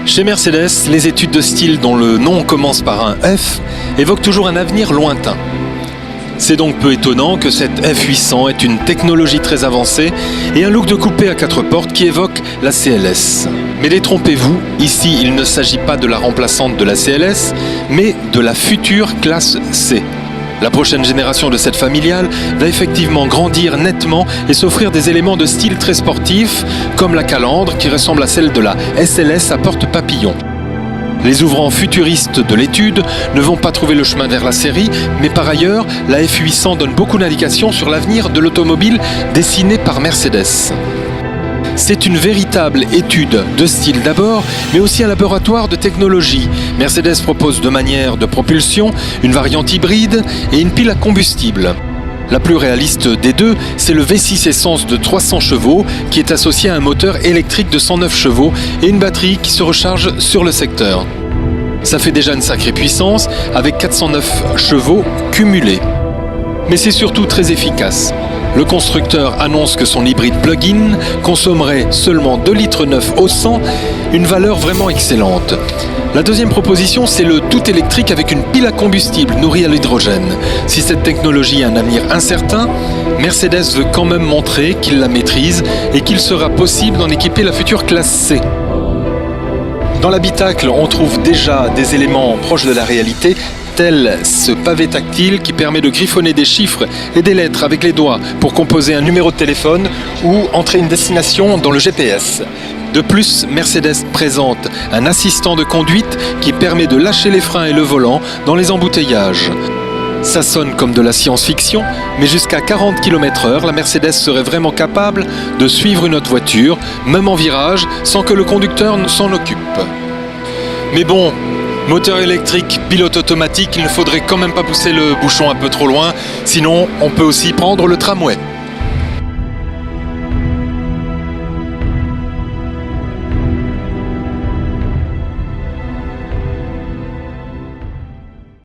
Chez Mercedes, les études de style dont le nom commence par un F évoquent toujours un avenir lointain. C'est donc peu étonnant que cette F800 ait une technologie très avancée et un look de coupé à 4 portes qui évoque la CLS. Mais détrompez-vous, ici il ne s'agit pas de la remplaçante de la CLS, mais de la future classe C. La prochaine génération de cette familiale va effectivement grandir nettement et s'offrir des éléments de style très sportifs, comme la calandre qui ressemble à celle de la SLS à porte papillon. Les ouvrants futuristes de l'étude ne vont pas trouver le chemin vers la série, mais par ailleurs, la F800 donne beaucoup d'indications sur l'avenir de l'automobile dessinée par Mercedes. C'est une véritable étude de style d'abord, mais aussi un laboratoire de technologie. Mercedes propose deux manières de propulsion, une variante hybride et une pile à combustible. La plus réaliste des deux, c'est le V6 essence de 300 chevaux qui est associé à un moteur électrique de 109 chevaux et une batterie qui se recharge sur le secteur. Ça fait déjà une sacrée puissance avec 409 chevaux cumulés. Mais c'est surtout très efficace. Le constructeur annonce que son hybride plug-in consommerait seulement 2,9 litres au 100, une valeur vraiment excellente. La deuxième proposition, c'est le tout électrique avec une pile à combustible nourrie à l'hydrogène. Si cette technologie a un avenir incertain, Mercedes veut quand même montrer qu'il la maîtrise et qu'il sera possible d'en équiper la future classe C. Dans l'habitacle, on trouve déjà des éléments proches de la réalité, tel ce pavé tactile qui permet de griffonner des chiffres et des lettres avec les doigts pour composer un numéro de téléphone ou entrer une destination dans le GPS. De plus, Mercedes présente un assistant de conduite qui permet de lâcher les freins et le volant dans les embouteillages. Ça sonne comme de la science-fiction, mais jusqu'à 40 km/h, la Mercedes serait vraiment capable de suivre une autre voiture, même en virage, sans que le conducteur ne s'en occupe. Mais bon, moteur électrique, pilote automatique, il ne faudrait quand même pas pousser le bouchon un peu trop loin, sinon on peut aussi prendre le tramway.